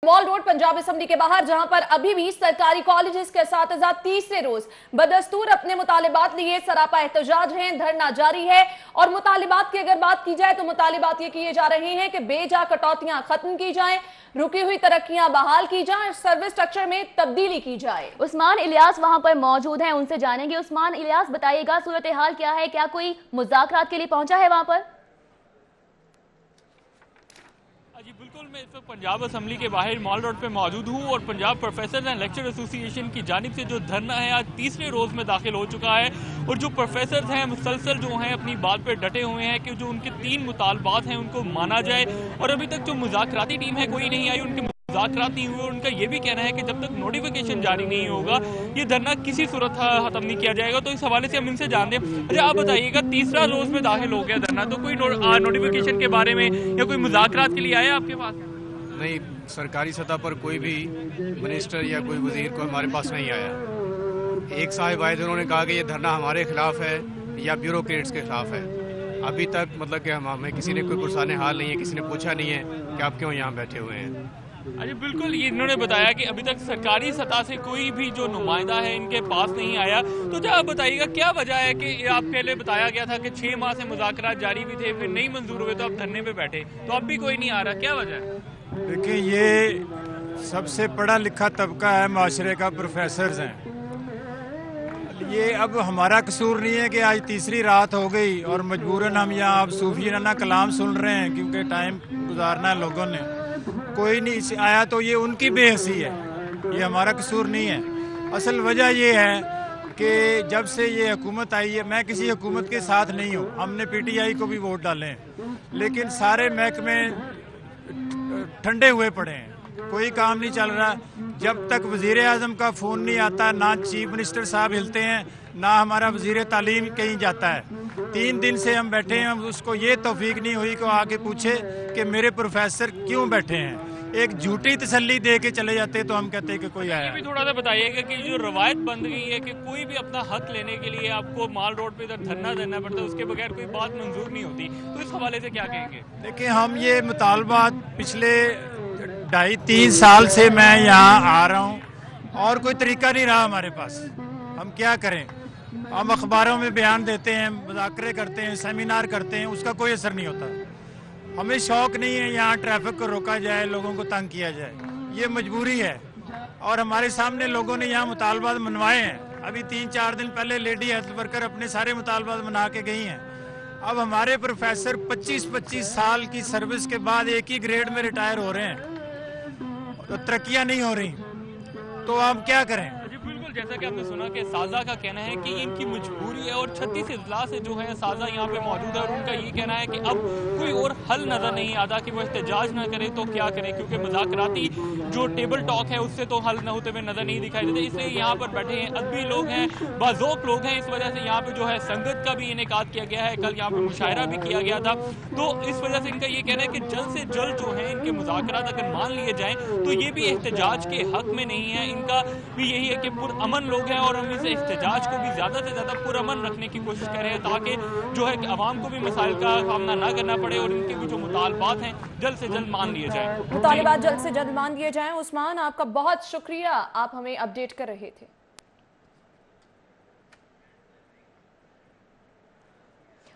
Mall road Punjab assembly के बाहर, जहां पर अभी भी सरकारी कॉलेजेस के असातिज़ा तीसरे रोज बदस्तूर अपने मुतालिबात लिए सरापा एहतजाज हैं। धरना जारी है और मुतालिबात की अगर बात की जाए तो मुतालिबात ये किए जा रहे हैं कि बेजा कटौतियां खत्म की जाएं, रुकी हुई तरक्कियां बहाल की जाएं, सर्विस स्ट्रक्चर में तब्दीली की जाए। उस्मान इलियास वहां पर मौजूद हैं, उनसे जानेंगे। उस्मान इलियास, बताइएगा सूरत हाल क्या है? क्या कोई मुज़ाकरात के लिए पहुंचा है वहां पर? जी बिल्कुल, मैं इस वक्त पंजाब असेंबली के बाहर मॉल रोड पे मौजूद हूँ और Punjab professor and lecture association की जानिब से जो धरना है आज तीसरे रोज़ में दाखिल हो चुका है और जो प्रोफेसर हैं मुसलसल जो हैं अपनी बात पे डटे हुए हैं कि जो उनके 3 मुतालबात हैं उनको माना जाए। और अभी तक जो मुज़ाकराती टीम है कोई नहीं आई, उनके मुज़ाकरात नहीं हुए। उनका ये भी कहना है कि जब तक नोटिफिकेशन जारी नहीं होगा ये धरना किसी सूरत खत्म नहीं किया जाएगा। तो इस हवाले से हम इनसे जानते हैं। अच्छा, आप बताइएगा, तीसरा रोज में दाखिल हो गया धरना, तो कोई नोटिफिकेशन के बारे में या कोई मुज़ाकरात के लिए आया आपके पास? नहीं, सरकारी सतह पर कोई भी मिनिस्टर या कोई वजीर को हमारे पास नहीं आया। एक साहिब आए थे, उन्होंने कहा कि ये धरना हमारे खिलाफ है या ब्यूरोक्रेट्स के खिलाफ है। अभी तक मतलब कि हमें किसी ने कोई पुरसाने हाल नहीं है, किसी ने पूछा नहीं है कि आप क्यों यहाँ बैठे हुए हैं। अरे बिल्कुल, ये इन्होंने बताया कि अभी तक सरकारी सतह से कोई भी जो नुमाइंदा है इनके पास नहीं आया। तो क्या आप बताइएगा क्या वजह है कि आप पहले बताया गया था कि 6 माह से मुज़ाकरात जारी भी थे, फिर नहीं मंजूर हुए तो आप धरने पे बैठे, तो अब भी कोई नहीं आ रहा, क्या वजह है? देखिए, ये सबसे पढ़ा लिखा तबका है माशरे का, प्रोफेसर्स हैं। ये अब हमारा कसूर नहीं है कि आज तीसरी रात हो गई और मजबूरन हम यहाँ अब सूफियाना कलाम सुन रहे हैं क्योंकि टाइम गुजारना है लोगों ने। कोई नहीं आया तो ये उनकी बेहसी है, ये हमारा कसूर नहीं है। असल वजह ये है कि जब से ये हुकूमत आई है, मैं किसी हुकूमत के साथ नहीं हूँ, हमने पीटीआई को भी वोट डाले हैं, लेकिन सारे महकमे ठंडे हुए पड़े हैं, कोई काम नहीं चल रहा। जब तक वज़ीर आज़म का फ़ोन नहीं आता, ना चीफ मिनिस्टर साहब हिलते हैं, ना हमारा वज़ीर तालीम कहीं जाता है। 3 दिन से हम बैठे हैं, उसको ये तौफीक नहीं हुई कि आके पूछे कि मेरे प्रोफेसर क्यों बैठे हैं। एक झूठी तसल्ली दे के चले जाते तो हम कहते हैं कि कोई आया। ये भी थोड़ा सा बताइएगा कि जो रवायत बन गई है कि कोई भी अपना हक लेने के लिए आपको माल रोड पे इधर धरना देना पड़ता है, उसके बगैर कोई बात मंजूर नहीं होती, तो इस हवाले से क्या कहेंगे? देखिए, हम ये मुतालबात पिछले 2.5-3 साल से मैं यहाँ आ रहा हूँ और कोई तरीका नहीं रहा हमारे पास। हम क्या करें? हम अखबारों में बयान देते हैं, मुज़ाकरे करते हैं, सेमिनार करते हैं, उसका कोई असर नहीं होता। हमें शौक नहीं है यहाँ ट्रैफिक को रोका जाए, लोगों को तंग किया जाए, ये मजबूरी है। और हमारे सामने लोगों ने यहाँ मुतालबात मनवाए हैं। अभी 3-4 दिन पहले लेडी हेल्थ वर्कर अपने सारे मुतालबात मना के गई हैं। अब हमारे प्रोफेसर 25-25 साल की सर्विस के बाद एक ही ग्रेड में रिटायर हो रहे हैं, तो तरक्कियाँ नहीं हो रही, तो हम क्या करें? जैसा कि आपने सुना कि साजा का कहना है कि इनकी मजबूरी है और 36 इजला से जो है साजा यहाँ पे मौजूद है और उनका ये कहना है कि अब कोई और हल नज़र नहीं आता कि वो एहतजाज ना करें तो क्या करें, क्योंकि मुज़ाकराती जो टेबल टॉक है उससे तो हल न होते हुए नज़र नहीं दिखाई देते। इसलिए यहाँ पर बैठे हैं अदबी लोग हैं, बाज़ोक लोग हैं, इस वजह से यहाँ पे जो है संगत का भी इनेकाद किया गया है, कल यहाँ पे मुशायरा भी किया गया था। तो इस वजह से इनका ये कहना है कि जल्द से जल्द जो है इनके मुज़ाकरात अगर मान लिए जाएँ तो ये भी एहतजाज के हक में नहीं है। इनका भी यही है कि पुरअमन लोग हैं और हम इस एहतजाज को भी ज़्यादा से ज़्यादा पुरअमन रखने की कोशिश कर रहे हैं ताकि जो है कि आवाम को भी मसाइल का सामना ना करना पड़े और इनके भी जो मुतालबात हैं जल्द से जल्द मान लिए जाएं। मुतालबात जल्द से जल्द मान लिए जाएं। उस्मान, आपका बहुत शुक्रिया, आप हमें अपडेट कर रहे थे।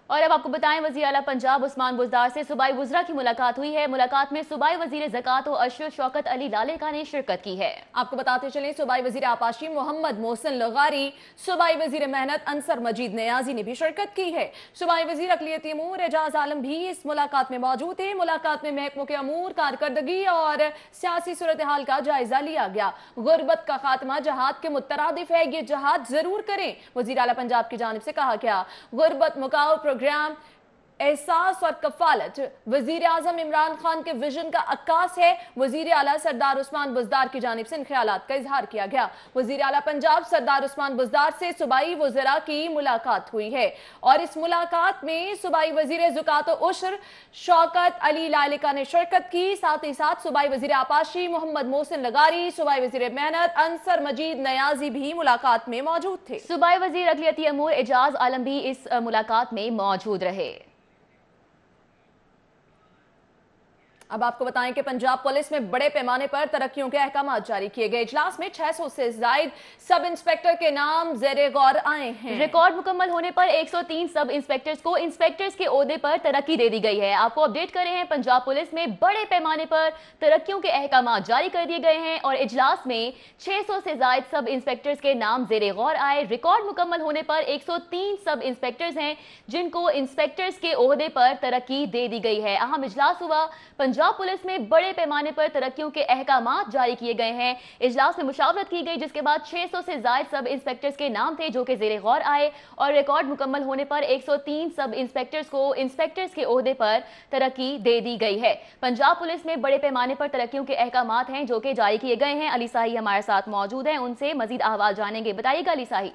और अब आपको बताएं, वज़ीर आला पंजाब उस्मान बुज़दार से सूबाई वज़रा की मुलाकात हुई है। मुलाकात में सूबाई वज़ीर ज़कात और अशर शौकत अली लालेका ने शिरकत की है। आपको बताते चलें, सूबाई वज़ीर आपाशी मोहम्मद मोहसिन लगारी, सूबाई वज़ीर मेहनत अंसर मजीद नियाजी ने भी शिरकत की है। सूबाई वज़ीर अक़लियती अमूर एजाज आलम भी इस मुलाकात में मौजूद थे। मुलाकात में महकमों के अमूर, कारकर्दगी और सियासी सूरत हाल का जायजा लिया गया। गुर्बत का खात्मा जहाद के मुतरादिफ है, ये जहाद जरूर करें, वज़ीर आला पंजाब की जानिब से कहा गया। गुर्बत मुकाव प्रोग्राम एहसास और कफालत वजीर आजम इमरान खान के विजन का अक्कास है। वजीर आला सरदार उस्मान बुज़दार की जानिब से इन ख्यालात का इजहार किया गया। वजीर आला पंजाब सरदार उस्मान बुज़दार से सूबाई वज़रा की मुलाकात हुई है और इस मुलाकात में सूबाई वजीर ज़कात और उश्र शौकत अली लालेका ने शिरकत की। साथ ही साथ सूबाई वजीर आपाशी मोहम्मद मोहसिन लगारी, सूबाई वजीर मेहनत अंसर मजीद नियाजी भी मुलाकात में मौजूद थे। सूबाई वजीर अक़लियती अमूर एजाज आलम भी इस मुलाकात में मौजूद रहे। अब आपको बताएं कि पंजाब पुलिस में बड़े पैमाने पर तरक्कियों के अहकाम जारी किए गए। इजलास में 600 से ज्यादा सब इंस्पेक्टर के नाम ज़ेरे गौर आए हैं। रिकॉर्ड मुकम्मल होने पर 103 सब इंस्पेक्टर्स को इंस्पेक्टर्स के ओहदे पर तरक्की दे दी गई है। आपको अपडेट कर रहे हैं, पंजाब पुलिस में बड़े पैमाने पर तरक्कियों के अहकाम जारी कर दिए गए हैं और इजलास में 600 से ज्यादा सब इंस्पेक्टर्स के नाम ज़ेरे गौर आए। रिकॉर्ड मुकम्मल होने पर 103 सब इंस्पेक्टर्स हैं जिनको इंस्पेक्टर्स के ओहदे पर तरक्की दे दी गई है। अहम इजलास हुआ, पंजाब पुलिस में बड़े पैमाने पर तरक्कियों के अहकामात जारी किए गए हैं। इजलास में मुशावरत की गई जिसके बाद 600 से ज्यादा सब इंस्पेक्टर्स के नाम थे जो कि ज़ेरे गौर आए और रिकॉर्ड मुकम्मल होने पर 103 सब इंस्पेक्टर्स को इंस्पेक्टर्स के ओहदे पर तरक्की दे दी गई है। पंजाब पुलिस में बड़े पैमाने पर तरक्कियों के अहकामात हैं जो कि जारी किए गए हैं। अली साही हमारे साथ मौजूद हैं, उनसे मजीद अहवाल जानेंगे। बताइएगा अली साही।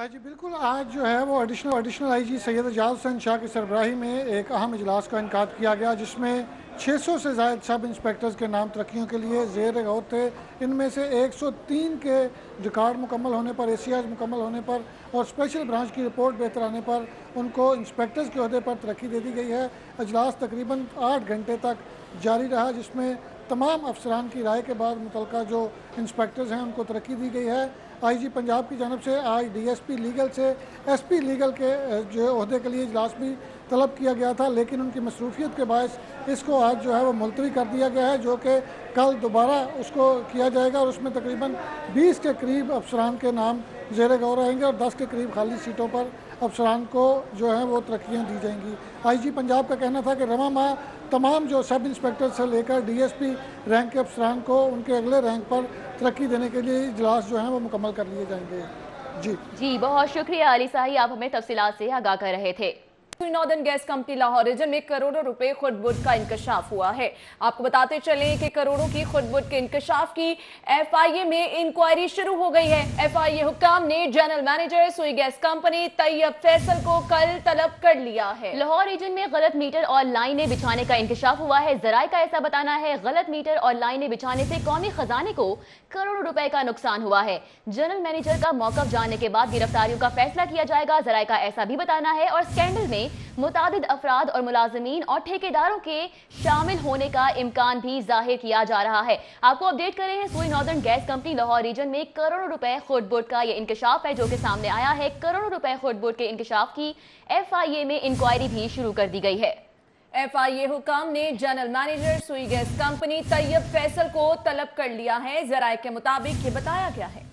जी बिल्कुल, आज जो है वो एडिशनल आईजी सैयद एजाज हुसैन शाह की सरबराही में एक अहम इजलास का इनकाद किया गया जिसमें 600 से ज़्यादा सब इंस्पेक्टर्स के नाम तरक्कियों के लिए ज़ेर गौर थे। इनमें से 103 के रिकॉर्ड मुकम्मल होने पर, ACRs मुकम्मल होने पर और स्पेशल ब्रांच की रिपोर्ट बेहतर आने पर उनको इंस्पेक्टर्स के ओहदे पर तरक्की दे दी गई है। इजलास तकरीबन 8 घंटे तक जारी रहा जिसमें तमाम अफसरान की राय के बाद मुतलका जो इंस्पेक्टर्स हैं उनको तरक्की दी गई है। आईजी पंजाब की जानब से आज DSP लीगल से SP लीगल के जो ओहदे के लिए इजलास भी तलब किया गया था, लेकिन उनकी मसरूफियत के बायस इसको आज जो है वो मुलतवी कर दिया गया है, जो कि कल दोबारा उसको किया जाएगा और उसमें तकरीबन 20 के करीब अफसरान के नाम ज़ेरे गौर आएंगे और 10 के करीब खाली सीटों पर अफसरान को जो है वो तरक्कियाँ दी जाएंगी। IG पंजाब का कहना था कि रवा माह तमाम जो सब इंस्पेक्टर से लेकर DSP रैंक के अफसरान को उनके अगले रैंक पर तरक्की देने के लिए इजलास जो हैं वो मुकम्मल कर लिए जाएंगे। जी बहुत शुक्रिया अली साही, आप हमें तफसीलात से आगाह कर रहे थे। Northern Gas Company Lahore region में करोड़ों रुपए खुर्द-बुर्द का इंकशाफ हुआ है। आपको बताते चलें कि करोड़ों की खुर्द-बुर्द के इंकशाफ की FIA में इंक्वायरी शुरू हो गई है। FIA हुक्काम ने जनरल मैनेजर सुई गैस कंपनी तैयब फैसल को कल तलब कर लिया है। लाहौर रीजन में गलत मीटर और लाइनें बिछाने का इंकशाफ हुआ है। जराए का ऐसा बताना है, गलत मीटर और लाइनें बिछाने से कौमी खजाने को करोड़ों रुपए का नुकसान हुआ है। जनरल मैनेजर का मौकफ जानने के बाद गिरफ्तारियों का फैसला किया जाएगा। जराए का ऐसा भी बताना है और स्कैंडल में मुतादिद अफराद और मुलाजिमीन और ठेकेदारों के शामिल होने का इम्कान भी जाहिर किया जा रहा है। आपको अपडेट कर रहे हैं, Sui Northern Gas Company Lahore region में करोड़ों रुपए खुर्द-बुर्द का ये इंकशाफ है जो कि सामने आया है। करोड़ों रुपए खुर्द-बुर्द के इंकशाफ की FIA में इंक्वायरी भी शुरू कर दी गई है। FIA हुकाम ने जनरल मैनेजर सुई गैस कंपनी तैयब फैसल को तलब कर लिया है। जराए के मुताबिक ये बताया गया है।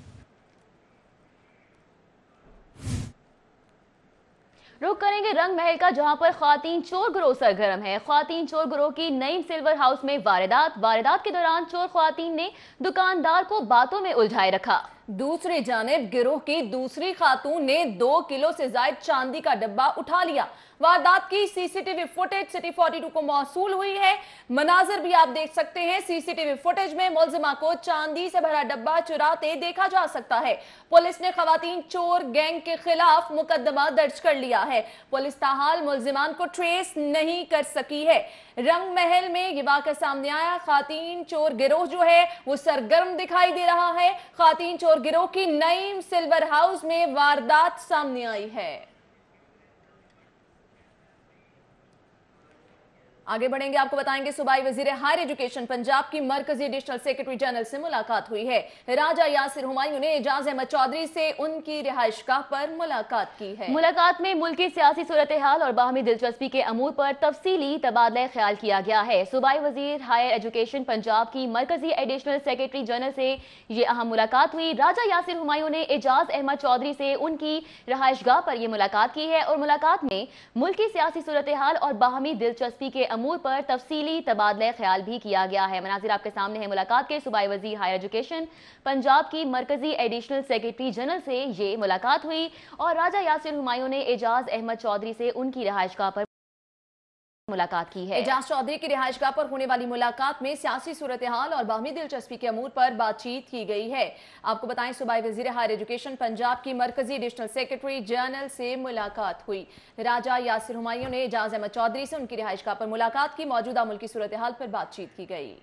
रुक करेंगे रंग महल का, जहां पर खातीन चोर गिरोह सरगर्म है। खातीन चोर गिरोह की नईम सिल्वर हाउस में वारदात के दौरान चोर खातीन ने दुकानदार को बातों में उलझाए रखा। दूसरी जानिब गिरोह की दूसरी खातून ने 2 किलो से ज्यादा चांदी का डब्बा उठा लिया। वारदात की CCTV फुटेज सिटी 42 को मौसूल हुई है। मनाजिर भी आप देख सकते हैं। CCTV फुटेज में मुलजिमा को चांदी से भरा डब्बा चुराते देखा जा सकता है। पुलिस ने खवातीन चोर गैंग के खिलाफ मुकदमा दर्ज कर लिया है। पुलिस ताहाल मुलजिमान को ट्रेस नहीं कर सकी है। रंग महल में ये वाक़या सामने आया। खातीन चोर गिरोह जो है वो सरगर्म दिखाई दे रहा है। खातीन चोर गिरोह की नईम सिल्वर हाउस में वारदात सामने आई है। आगे बढ़ेंगे, आपको बताएंगे सूबाई वजीर हायर एजुकेशन पंजाब की मरकजी एडिशनल सेक्रेटरी जनरल से मुलाकात हुई है। राजा यासिर हुमायूं ने एजाज अहमद चौधरी से उनकी रिहाइशगाह पर मुलाकात की है। मुलाकात में मुल्क की सियासी सूरत हाल और बाहमी दिलचस्पी के अमूर पर तफसीली तबादला ख्याल किया गया है। सूबाई वजीर हायर एजुकेशन पंजाब की मरकजी एडिशनल सेक्रेटरी जनरल से ये अहम मुलाकात हुई। राजा यासिर हुमायूं ने एजाज अहमद चौधरी से उनकी रिहाइशगाह पर यह मुलाकात की है और मुलाकात में मुल्क की सियासी सूरत हाल और बाहमी दिलचस्पी के अमूर पर तफसीली तबादला ख्याल भी किया गया है। मनाजिर आपके सामने है मुलाकात के। सूबाई वजीर हायर एजुकेशन पंजाब की मरकजी एडिशनल सेक्रेटरी जनरल से ये मुलाकात हुई और राजा यासिर हुमायूं ने एजाज अहमद चौधरी से उनकी रिहाइशगाह पर मुलाकात की है। एजाज चौधरी की रिहाइशगाह पर होने वाली मुलाकात में सियासी सूरत हाल और बाहमी दिलचस्पी के अमूर पर बातचीत की गई है। आपको बताएं, सूबाई वजीर हायर एजुकेशन पंजाब की मरकजी एडिशनल सेक्रेटरी जनरल से मुलाकात हुई। राजा यासिर हुमायूं ने एजाज अहमद चौधरी से उनकी रिहाइशगाह पर मुलाकात की। मौजूदा मुल्की सूरत हाल पर बातचीत की गई।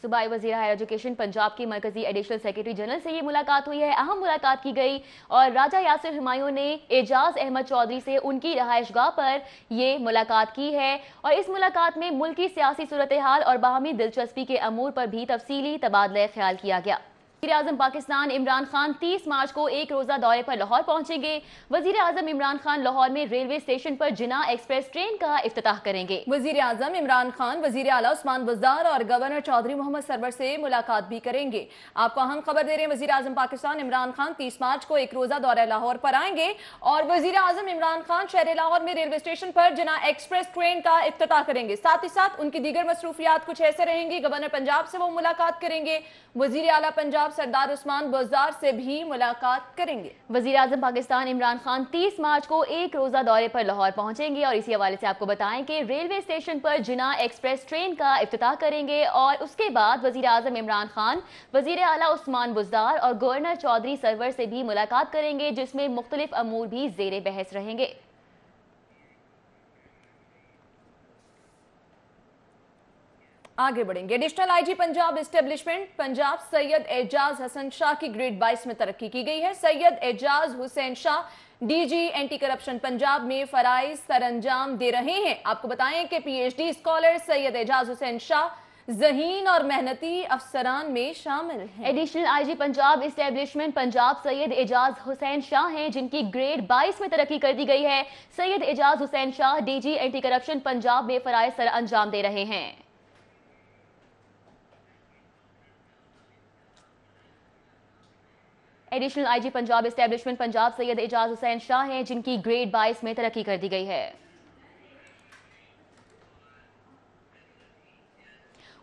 सूबाई वज़ीर हायर एजुकेशन पंजाब की मरकजी एडिशनल सेक्रेटरी जनरल से ये मुलाकात हुई है। अहम मुलाकात की गई और राजा यासिर हुमायूं ने एजाज अहमद चौधरी से उनकी रहायशगाह पर ये मुलाकात की है और इस मुलाकात में मुल्क की सियासी सूरत हाल और बाहमी दिलचस्पी के अमूर पर भी तफसीली तबादला ख्याल किया गया। वज़ीर आज़म पाकिस्तान इमरान खान 30 मार्च को एक रोज़ा दौरे पर लाहौर पहुंचेंगे। वज़ीर आज़म इमरान खान लाहौर में रेलवे स्टेशन पर जिना एक्सप्रेस ट्रेन का इफ्तिताह करेंगे। वज़ीर आज़म इमरान खान वज़ीर आला उस्मान बुज़दार और गवर्नर चौधरी मोहम्मद सरवर से मुलाकात भी करेंगे। आपको अहम खबर दे रहे हैं, वज़ीर आज़म पाकिस्तान इमरान खान 30 मार्च को एक रोज़ा दौरे लाहौर पर आएंगे और वज़ीर आज़म इमरान खान शहर लाहौर में रेलवे स्टेशन पर जिना एक्सप्रेस ट्रेन का इफ्तिताह करेंगे। साथ ही साथ उनकी दीगर मसरूफियात कुछ ऐसे रहेंगी। गवर्नर पंजाब से वो मुलाकात करेंगे, वज़ीर आला पंजाब सरदार उस्मान बुज़दार से भी मुलाकात करेंगे। वज़ीर आज़म पाकिस्तान इमरान खान 30 मार्च को एक रोज़ा दौरे पर लाहौर पहुंचेंगे और इसी हवाले से आपको बताएं कि रेलवे स्टेशन पर जिना एक्सप्रेस ट्रेन का इफ्तिताह करेंगे और उसके बाद वज़ीर आज़म इमरान खान वज़ीर आला उस्मान बुज़दार और गवर्नर चौधरी सरवर से भी मुलाकात करेंगे, जिसमें मुख्तलिफ अमूर भी ज़ेरे बहस रहेंगे। आगे बढ़ेंगे। Additional IG Punjab establishment Punjab Syed Ejaz Hassan Shah की ग्रेड 22 में तरक्की की गई है। Syed Ejaz Hussain Shah DG anti corruption Punjab में फराइज सरअंजाम दे रहे हैं। आपको बताएं कि पीएचडी स्कॉलर सैयद एजाज हुसैन शाह ज़हीन और मेहनती अफसरान में शामिल हैं। Additional IG Punjab establishment Punjab Syed Ejaz Hussain Shah हैं, जिनकी ग्रेड 22 में तरक्की कर दी गई है। Syed Ejaz Hussain Shah DG anti corruption Punjab में फराइज सरअंजाम दे रहे हैं। Additional IG Punjab establishment Punjab Syed Ejaz Hussain Shah हैं, जिनकी ग्रेड 22 में तरक्की कर दी गई है।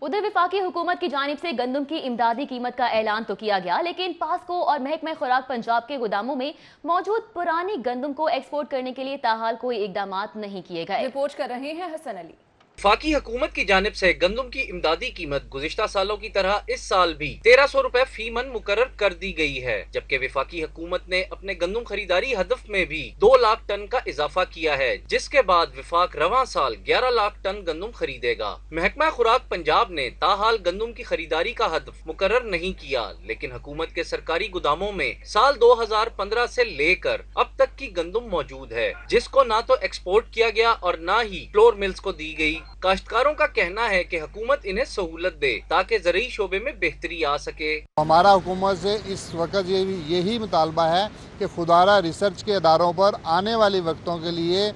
उधर विफाकी हुकूमत की जानिब से गंदम की इमदादी कीमत का ऐलान तो किया गया, लेकिन पास्को और महकमा खुराक पंजाब के गोदामों में मौजूद पुरानी गंदम को एक्सपोर्ट करने के लिए ताहाल कोई इकदामात नहीं किए गए। रिपोर्ट कर रहे हैं हसन अली। वफाकी हुकूमत की जानिब से गंदम की इमदादी कीमत गुज़िश्ता सालों की तरह इस साल भी 1300 रुपए फी मन मुकर्रर कर दी गई है, जबकि वफाकी हुकूमत ने अपने गंदम खरीदारी हदफ में भी 2 लाख टन का इजाफा किया है, जिसके बाद विफाक रवां साल 11 लाख टन गंदम खरीदेगा। महकमा खुराक पंजाब ने ताहाल गंदम की खरीदारी का हदफ मुकर्रर नहीं किया, लेकिन हुकूमत के सरकारी गोदामों में साल 2015 से लेकर अब तक की गंदम मौजूद है, जिसको ना तो एक्सपोर्ट किया गया और ना ही फ्लोर मिल्स को दी गई। काश्तकारों का कहना है कि हुकूमत इन्हें सहूलत दे ताकि ज़रूरी शोबे में बेहतरी आ सके। हमारा हुकूमत से इस वक्त यही मुतालबा है कि खुदारा रिसर्च के अदारों पर आने वाले वक्तों के लिए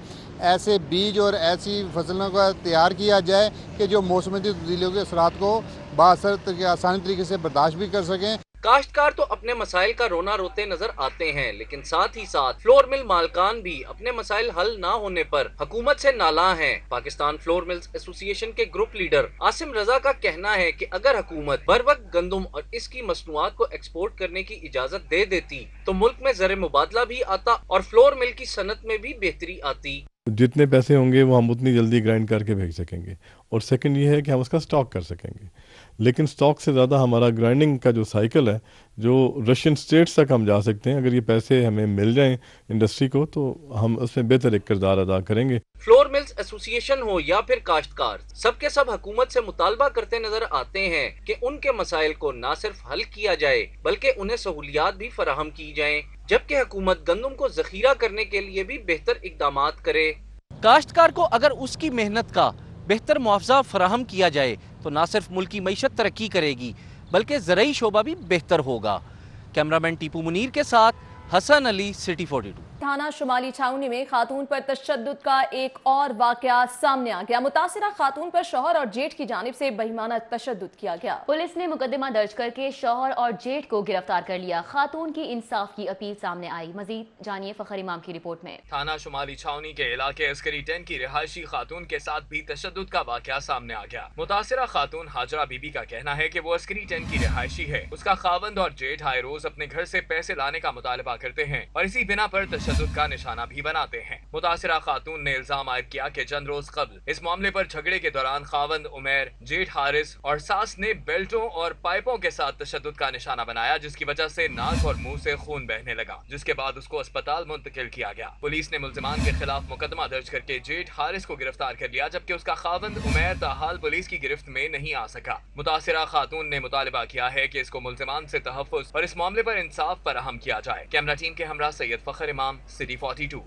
ऐसे बीज और ऐसी फसलों का तैयार किया जाए कि जो मौसमी तब्दीलियों के असरात को बाअसर आसानी तरीके से बर्दाश्त भी कर सकें। काश्तकार तो अपने मसाइल का रोना रोते नजर आते हैं, लेकिन साथ ही साथ फ्लोर मिल मालकान भी अपने मसाइल हल ना होने पर हुकूमत से नाला हैं। पाकिस्तान फ्लोर मिल्स एसोसिएशन के ग्रुप लीडर आसिम रजा का कहना है कि अगर हुकूमत बर वक्त गंदम और इसकी मसनूआत को एक्सपोर्ट करने की इजाजत दे देती तो मुल्क में ज़र मुबादला भी आता और फ्लोर मिल की सनत में भी बेहतरी आती। जितने पैसे होंगे वो हम उतनी जल्दी ग्राइंड करके भेज सकेंगे, और सेकंड ये है कि हम उसका स्टॉक कर सकेंगे। लेकिन स्टॉक से ज़्यादा हमारा ग्राइंडिंग का जो साइकिल है, जो रशियन स्टेट्स तक हम जा सकते हैं, अगर ये पैसे हमें मिल जाएं इंडस्ट्री को तो हम उसमें बेहतर एक किरदार अदा करेंगे। फ्लोर मिल्स एसोसिएशन हो या फिर काश्तकार, सबके सब हुकूमत से मुतालबा करते नजर आते हैं कि उनके मसाइल को न सिर्फ हल किया जाए बल्कि उन्हें सहूलियात भी फराहम की जाएं, जबकि हुकूमत गंदम को जखीरा करने के लिए भी बेहतर इकदामात करे। काश्तकार को अगर उसकी मेहनत का बेहतर मुआवजा फराहम किया जाए तो न सिर्फ मुल्क की मईशत तरक्की करेगी बल्कि ज़राई शोबा भी बेहतर होगा। कैमरामैन टीपू मुनीर के साथ हसन अली, सिटी 42। थाना शुमाली छावनी में खातून पर तशद्दुद का एक और वाकया सामने आ गया। मुतासिरा खातून पर शौहर और जेठ की जानिब से बेईमाना तशद्दुद किया गया। पुलिस ने मुकदमा दर्ज करके शौहर और जेठ को गिरफ्तार कर लिया। खातून की इंसाफ की अपील सामने आई। मजीद जानिए फखर इमाम की रिपोर्ट में। थाना शुमाली छावनी के इलाके अस्करी 10 की रिहायशी खातून के साथ भी तशद्दुद का वाकया सामने आ गया। मुतासिरा खातून हाजरा बीबी का कहना है कि वो अस्करी 10 की रिहायशी है। उसका खावंद और जेठ आए रोज अपने घर से पैसे लाने का मुतालबा करते हैं और इसी बिना पर तशद्दुद का निशाना भी बनाते हैं। मुतासिरा खातून ने इल्जाम आयद किया कि चंद रोज कबल इस मामले पर झगड़े के दौरान खावंद उमैर, जेठ हारिस और सास ने बेल्टों और पाइपों के साथ तशद्दुद का निशाना बनाया, जिसकी वजह से नाक और मुंह से खून बहने लगा, जिसके बाद उसको अस्पताल मुंतकिल किया गया। पुलिस ने मुल्जिमान के खिलाफ मुकदमा दर्ज करके जेठ हारिस को गिरफ्तार कर लिया, जबकि उसका खावंद उमैर ताहाल पुलिस की गिरफ्त में नहीं आ सका। मुतासिरा खातून ने मुतालिबा किया है कि इसको मुल्जिमान से तहफ़्फ़ुज़ और इस मामले पर इंसाफ फराहम किया जाए। कैमरा टीम के हमरा सैयद फखर इमाम, सिटी 42।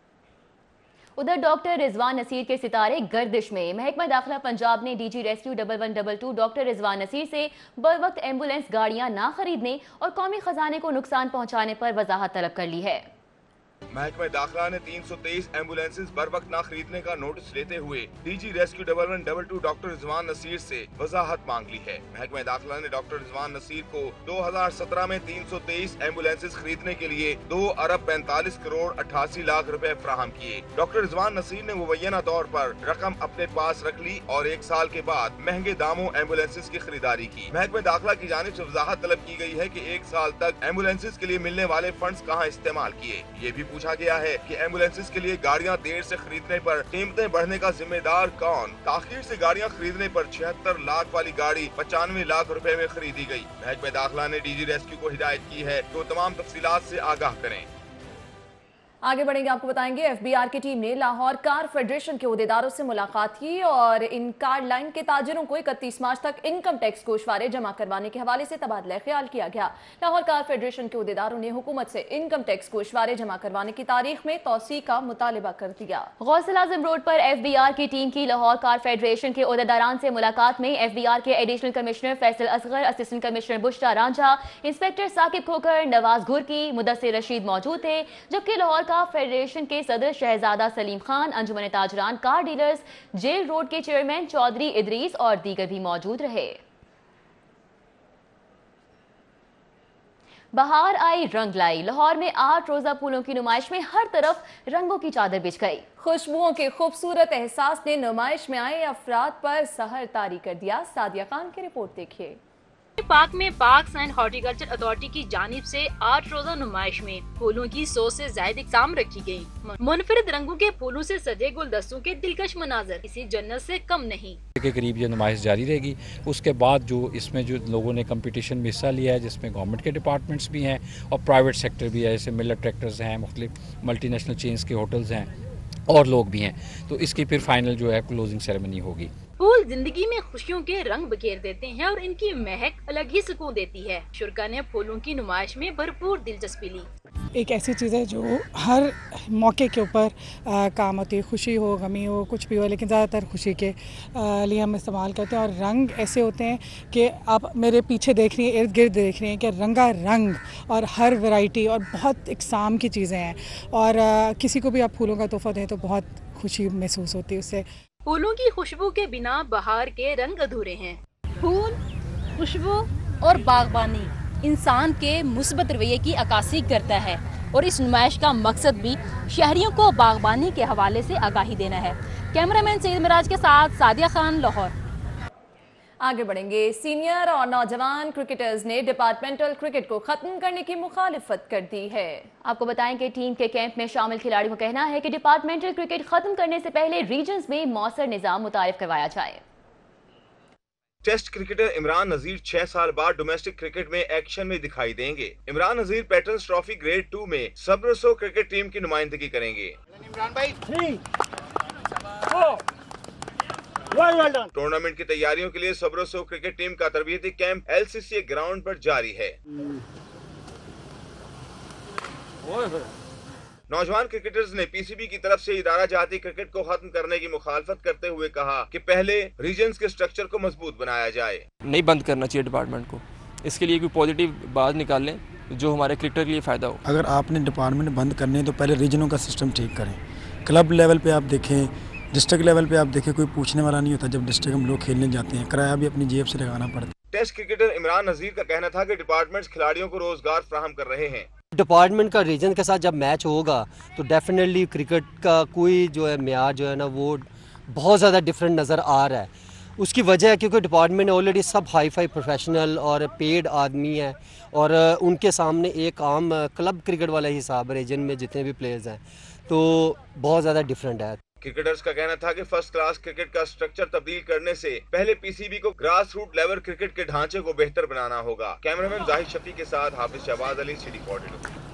उधर डॉक्टर रिजवान नसीर के सितारे गर्दिश में। महकमा दाखिला पंजाब ने DG rescue 1122 doctor Rizwan Naseer से बरवक्त एम्बुलेंस गाड़ियां ना खरीदने और कौमी खजाने को नुकसान पहुंचाने पर वजाहत तलब कर ली है। महकमा दाखिला ने 323 एम्बुलेंसेज बर वक्त न खरीदने का नोटिस लेते हुए DG rescue 1122 doctor Rizwan Naseer से वजाहत मांग ली है। महकमा दाखिला ने डॉक्टर रिजवान नसीर को 2017 में 323 एम्बुलेंसेज खरीदने के लिए 2 अरब 45 करोड़ 88 लाख रुपए फराहम किए। डॉक्टर रिजवान नसीर ने मुबैना तौर पर रकम अपने पास रख ली और 1 साल के बाद महंगे दामों एम्बुलेंसेज की खरीदारी की। महकमा दाखिला की जानिब से वजाहत तलब की गई है कि 1 साल तक एम्बुलेंसेज के लिए मिलने वाले फंड्स कहाँ इस्तेमाल किए। ये भी पूछा गया है कि एम्बुलेंसेज के लिए गाड़ियां देर से खरीदने पर कीमतें बढ़ने का जिम्मेदार कौन। ताखीर से गाड़ियां खरीदने पर 76 लाख वाली गाड़ी 95 लाख रुपए में खरीदी गई। महकमा दाखिला ने डीजी रेस्क्यू को हिदायत की है कि वो तमाम तफसीलात से आगाह करें। आगे बढ़ेंगे, आपको बताएंगे एफबीआर की टीम ने लाहौर कार फेडरेशन के अहदेदारों से मुलाकात की और इन कार लाइन के ताजिरों को 31 मार्च तक इनकम टैक्स गोशवारे जमा करवाने के हवाले से तबादला ख्याल किया गया। लाहौर कार फेडरेशन के अहदेदारों ने हुकूमत से इनकम टैक्स गोशवारे जमा करवाने की तारीख में तौसी का मुतालबा कर दिया। गौसल आजम रोड पर एफबीआर की टीम की लाहौर कार फेडरेशन के अहदेदारान से मुलाकात में एफबीआर के additional commissioner Faisal Asghar, assistant commissioner Bushra Ranjha, inspector Saqib Khokhar, Nawaz Ghurki, Mudassir Rasheed मौजूद थे, जबकि लाहौर कार फेडरेशन के सदर शहजादा सलीम खान, अंजुमन ताजरान कार डीलर्स, जेल रोड के चेयरमैन चौधरी इदरीस और दीगर भी मौजूद रहे। बहार आई रंग लाई। लाहौर में 8 रोजा फूलों की नुमाइश में हर तरफ रंगों की चादर बिछ गई। खुशबुओं के खूबसूरत एहसास ने नुमाइश में आए अफराद पर सहर तारी कर दिया। सादिया खान की रिपोर्ट देखिए। पाक में पार्क्स एंड हॉर्टिकल्चर अथॉरिटी की जानिब से 8 रोजा नुमाइश में फूलों की 100 से ज्यादा इकसाम रखी गयी। मुनफरिद रंगों के फूलों से सजे गुलदस्तों के दिलकश मनाजर इसी जन्नत से कम नहीं। के करीब ये नुमाइश जारी रहेगी। उसके बाद जो इसमें जो लोगों ने कंपटीशन में हिस्सा लिया है, जिसमें गवर्नमेंट के डिपार्टमेंट्स भी हैं और प्राइवेट सेक्टर भी है, जैसे मिलर ट्रैक्टर्स हैं, मुख्तलिफ मल्टीनेशनल चेन्स के होटल्स हैं और लोग भी हैं, तो इसकी फिर फाइनल जो है क्लोजिंग सेरेमनी होगी। फूल जिंदगी में खुशियों के रंग बखेर देते हैं और इनकी महक अलग ही सुकून देती है। शुरा ने फूलों की नुमाइश में भरपूर दिलचस्पी ली। एक ऐसी चीज़ है जो हर मौके के ऊपर काम होती है, खुशी हो, गमी हो, कुछ भी हो, लेकिन ज़्यादातर खुशी के लिए हम इस्तेमाल करते हैं। और रंग ऐसे होते हैं कि आप मेरे पीछे देख रही हैं, इर्द गिर्द देख रही हैं कि रंगा रंग और हर वैरायटी और बहुत इकसाम की चीज़ें हैं। और किसी को भी आप फूलों का तोहफा दें तो बहुत खुशी महसूस होती है उससे। फूलों की खुशबू के बिना बहार के रंग अधूरे हैं। फूल, खुशबू और बागबानी इंसान के मुस्बत रवैये की अक्कासी करता है और इस नुमाइश का मकसद भी शहरियों को बागबानी के हवाले से आगाही देना है। कैमरामैन सईद मिराज के साथ सादिया खान, लाहौर। आगे बढ़ेंगे। सीनियर और नौजवान क्रिकेटर्स ने डिपार्टमेंटल क्रिकेट को खत्म करने की मुखालिफत कर दी है। आपको बताएं कि टीम के कैंप में शामिल खिलाड़ियों का कहना है कि डिपार्टमेंटल क्रिकेट खत्म करने से पहले रीजन्स में मौसर निजाम मुतारिफ करवाया जाए। टेस्ट क्रिकेटर इमरान नजीर 6 साल बाद डोमेस्टिक क्रिकेट में एक्शन में दिखाई देंगे। इमरान नजीर पैटर्न्स ट्रॉफी ग्रेड 2 में सब्रसो क्रिकेट टीम की नुमाइंदगी करेंगे। इमरान भाई टूर्नामेंट की तैयारियों के लिए सब्रसो क्रिकेट टीम का तरबियती कैंप LCCA ग्राउंड पर जारी है। नौजवान क्रिकेटर्स ने PCB की तरफ से इदारा जाती क्रिकेट को खत्म करने की मुखालफत करते हुए कहा कि पहले रीजन्स के स्ट्रक्चर को मजबूत बनाया जाए। नहीं बंद करना चाहिए डिपार्टमेंट को, इसके लिए कोई पॉजिटिव बात निकाल लें जो हमारे क्रिकेटर के लिए फ़ायदा हो। अगर आपने डिपार्टमेंट बंद करने हैं तो पहले रीजनों का सिस्टम ठीक करें। क्लब लेवल पे आप देखें, डिस्ट्रिक्ट लेवल पे आप देखें, कोई पूछने वाला नहीं होता। जब डिस्ट्रिक्ट हम लोग खेलने जाते हैं, किराया भी अपनी जेब से लगाना पड़ता है। टेस्ट क्रिकेटर इमरान नजीर का कहना था कि डिपार्टमेंट्स खिलाड़ियों को रोजगार फराहम कर रहे हैं। डिपार्टमेंट का रीजन के साथ जब मैच होगा तो डेफिनेटली क्रिकेट का कोई जो है म्यार जो है ना वो बहुत ज़्यादा डिफरेंट नज़र आ रहा है। اس کی وجہ ہے کیونکہ ڈپارٹمنٹ آلریڈی سب ہائی فائی پروفیشنل اور پیڈ آدمی ہیں اور ان کے سامنے ایک عام کلب کرکٹ والا ہی حساب ہے جن میں جتنے بھی پلیئرز ہیں تو بہت زیادہ ڈفرینٹ ہے. کرکٹرز کا کہنا تھا کہ فرسٹ کلاس کرکٹ کا سٹرکچر تبدیل کرنے سے پہلے پی سی بی کو گراس روٹ لیول کرکٹ کے ڈھانچے کو بہتر بنانا ہوگا. کیمرامین زاہد شفیع کے ساتھ حافظ شہباز علی، سی ڈی 42.